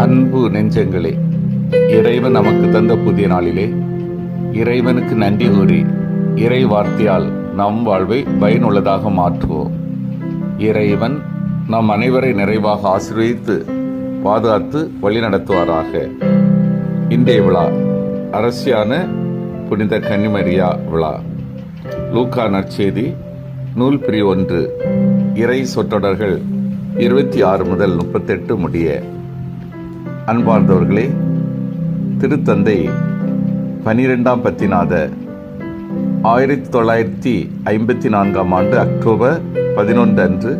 அன்பு நெஞ்சங்களே, இறைவன் நமக்கு தந்த புதிய நாளிலே இறைவனுக்கு நன்றி கூறி இறை வார்த்தையால் நம் வாழ்வை பயனுள்ளதாக மாற்றுவோம். இறைவன் நம் அனைவரை நிறைவாக ஆசீர்வதித்து பாதுகாத்து வழிநடத்துவாராக. இன்றைய விழா அரசியான புனித கன்னிமரியா விழா. லூக்கா நற்செய்தி நூல் பிரிவு 1 இறை சொற்றொடர்கள் 26 முதல் 38 முடிய. அன்பார்ந்தவர்களே, திருத்தந்தை 12ஆம் பத்திநாதர் 1954ஆம் ஆண்டு அக்டோபர் 11 அன்று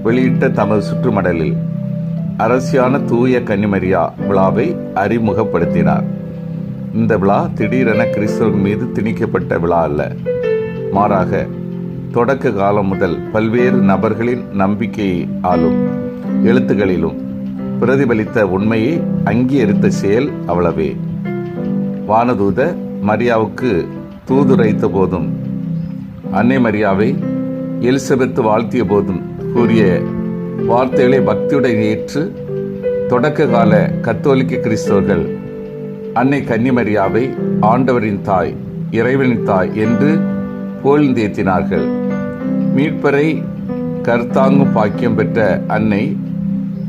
வெளியிட்ட தமது சுற்றுமடலில் அரசியான தூய கன்னிமரியா விழாவை அறிமுகப்படுத்தினார். இந்த விழா திடீரென கிறிஸ்தவர்கள் மீது திணிக்கப்பட்ட விழா அல்ல, மாறாக தொடக்க காலம் முதல் பல்வேறு நபர்களின் நம்பிக்கையாலும் எழுத்துக்களிலும் பிரதிபலித்த உண்மையை அங்கீகரித்த செயல் அவ்வளவே. வானதூத மரியாவுக்கு தூதுரைத்த போதும், அன்னை மரியாவை எலிசபெத் வாழ்த்திய போதும் கூறிய வார்த்தைகளை பக்தியுடன் ஏற்று தொடக்க கால கத்தோலிக்க கிறிஸ்தவர்கள் அன்னை கன்னிமரியாவை ஆண்டவரின் தாய், இறைவனின் தாய் என்று புகழ்ந்தேத்தினார்கள். மீட்பரை கர்த்தாங்கும் பாக்கியம் பெற்ற அன்னை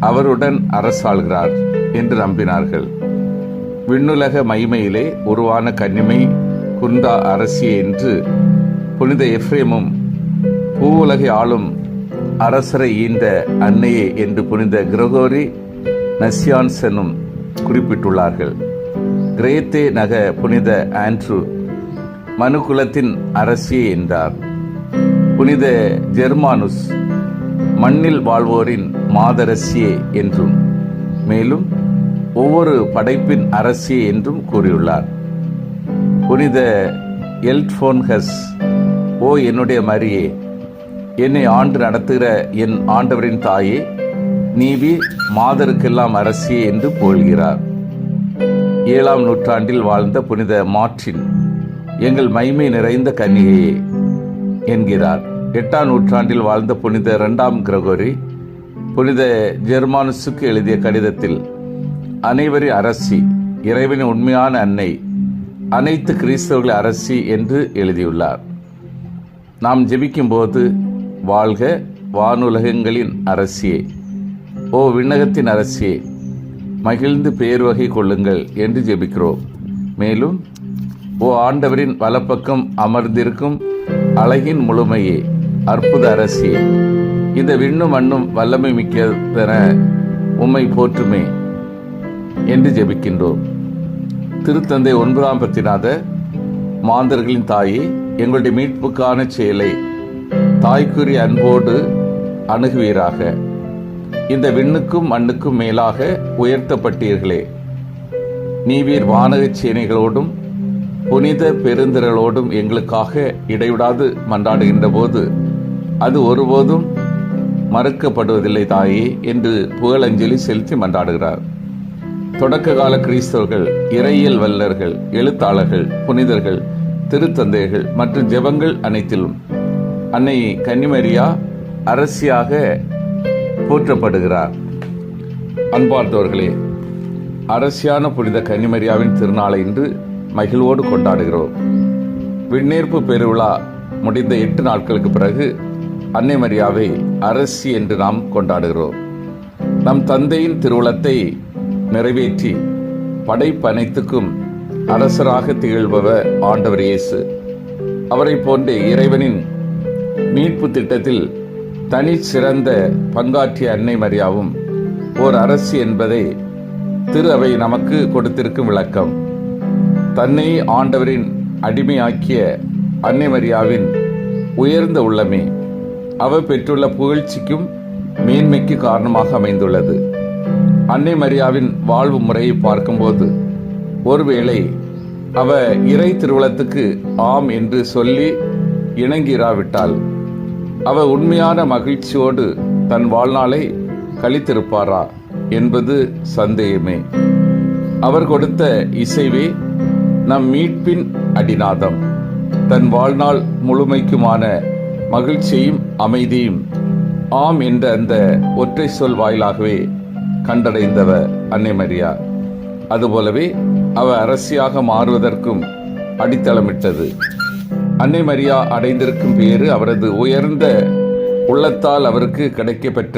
அவருடன் அரசாள்கிறார் என்று நம்பினார்கள். விண்ணுலக மகிமையிலே உருவான கன்னிமை குந்தா அரசியே என்று புனித எஃப்ரேமும், பூவுலகை ஆளும் அரசரை ஈந்த அன்னையே என்று புனித கிரகோரி நசியான்சனும் குறிப்பிட்டுள்ளார்கள். கிரேத்தே நக புனித ஆண்ட்ரூ மனுக்குலத்தின் அரசியே என்றார். புனித ஜெர்மானுஸ் மண்ணில் வாழ்வோரின் மாதரசியே என்றும், மேலும் ஒவ்வொரு படைப்பின் அரசியே என்றும் கூறியுள்ளார். புனித எல்ட்ஃபோன்ஹஸ், ஓ என்னுடைய மரியே, என்னை ஆண்டு நடத்துகிற என் ஆண்டவரின் தாயே, நீவி மாதருக்கெல்லாம் அரசியே என்று புகழ்கிறார். 7ஆம் நூற்றாண்டில் வாழ்ந்த புனித மார்ட்டின், எங்கள் மகிமை நிறைந்த கன்னிகையே என்கிறார். 8ஆம் நூற்றாண்டில் வாழ்ந்த புனித 2ஆம் கிரகோரி புனித ஜெர்மானுஸுக்கு எழுதிய கடிதத்தில் அனைவரின் அரசி, இறைவனின் உண்மையான அன்னை, அனைத்து கிறிஸ்தவர்களின் அரசி என்று எழுதியுள்ளார். நாம் ஜெபிக்கும் போது, வாழ்க வானுலகங்களின் அரசியே, ஓ விண்ணகத்தின் அரசியே, மகிழ்ந்து பேர்வகை கொள்ளுங்கள் என்று ஜெபிக்கிறோம். மேலும், ஓ ஆண்டவரின் வலப்பக்கம் அமர்ந்திருக்கும் அழகின் முழுமையே, அற்புத அரசியே, இந்த விண்ணும் மண்ணும் வல்லமை மிக்கதென உம்மை போற்றுமே என்று ஜெபிக்கின்றோம். திருத்தந்தை 9ஆம் பத்திநாதர், மாந்தர்களின் தாயே, எங்களுடைய மீட்புக்கான செயலை தாய்க்குரிய அன்போடு அணுகுவீராக. இந்த விண்ணுக்கும் மண்ணுக்கும் மேலாக உயர்த்தப்பட்டீர்களே, நீவீர் வானகச் சேனைகளோடும் புனித பெருந்திரளோடும் எங்களுக்காக இடைவிடாது மன்றாடுகின்ற போது அது ஒருபோதும் மறுக்கப்படுவதில்லை தாயே என்று புகழஞ்சலி செலுத்தி மன்றாடுகிறார். தொடக்க கால கிறிஸ்தவர்கள், இறையியல் வல்லர்கள், எழுத்தாளர்கள், புனிதர்கள், திருத்தந்தைகள் மற்றும் ஜெபங்கள் அனைத்திலும் அன்னை கன்னிமரியா அரசியாக போற்றப்படுகிறார். அன்பார்ந்தவர்களே, அரசியான புனித கன்னிமரியாவின் திருநாளை இன்று மகிழ்வோடு கொண்டாடுகிறோம். விண்ணேற்பு பெருவிழா முடிந்த 8 நாட்களுக்கு பிறகு அன்னை மரியாவை அரசி என்று நாம் கொண்டாடுகிறோம். நம் தந்தையின் திருவுளத்தை நிறைவேற்றி படைப்பனைத்துக்கும் அரசராக திகழ்பவர் ஆண்டவர் இயேசு. அவரை போன்றே இறைவனின் மீட்பு திட்டத்தில் தனி சிறந்த பங்காற்றிய அன்னை மரியாவும் ஓர் அரசி என்பதை திரு அவை நமக்கு கொடுத்திருக்கும் விளக்கம். தன்னை ஆண்டவரின் அடிமையாக்கிய அன்னை மரியாவின் உயர்ந்த உள்ளமே அவர் பெற்றுள்ள புகழ்ச்சிக்கும் மேன்மைக்கு காரணமாக அமைந்துள்ளது. அன்னை மரியாவின் வாழ்வு முறையை பார்க்கும்போது, ஒருவேளை அவர் இறை திருவுளத்துக்கு ஆம் என்று சொல்லி இணங்கிராவிட்டால் அவர் உண்மையான மகிழ்ச்சியோடு தன் வாழ்நாளை கழித்திருப்பாரா என்பது சந்தேகமே. அவர் கொடுத்த இசைவே நம் மீட்பின் அடிநாதம். தன் வாழ்நாள் முழுமைக்குமான மகிழ்ச்சியும் அமைதியும் ஆம் என்ற அந்த ஒற்றை சொல் வாயிலாகவே கண்டடைந்தவர் அன்னை மரியா. அதுபோலவே அவர் அரசியாக மாறுவதற்கும் அடித்தளமிட்டது. அன்னை மரியா அடைந்திருக்கும் பேறு அவரது உயர்ந்த உள்ளத்தால் அவருக்கு கிடைக்கப்பெற்ற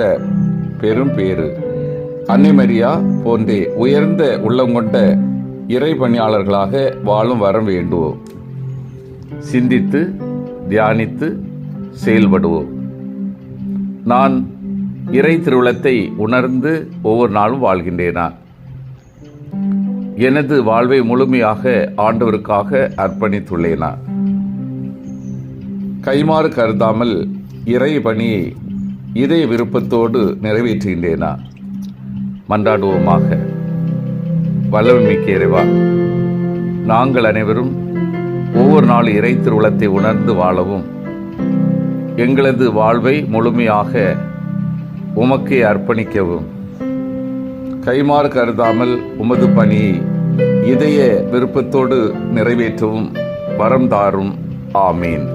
பெரும் பேறு. அன்னை மரியா போன்றே உயர்ந்த உள்ளங்கொண்ட இறை பணியாளர்களாக வாழும் வரம் வேண்டுவோம். சிந்தித்து தியானித்து செயல்படுவோம். நான் இறை திருவுளத்தை உணர்ந்து ஒவ்வொரு நாளும் வாழ்கின்றேனா? எனது வாழ்வை முழுமையாக ஆண்டவருக்காக அர்ப்பணித்துள்ளேனா? கைமாறு கருதாமல் இறை பணியை இதய விருப்பத்தோடு நிறைவேற்றுகின்றேனா? மன்றாடுவோமாக. வல்லமைமிக்க இறைவா, நாங்கள் அனைவரும் ஒவ்வொரு நாள் இறை திருவுளத்தை உணர்ந்து வாழவும், எங்களது வாழ்வை முழுமையாக உமக்கே அர்ப்பணிக்கவும், கைமாறு கருதாமல் உமது பணியை இதய விருப்பத்தோடு நிறைவேற்றவும் வரம் தாரும். ஆமீன்.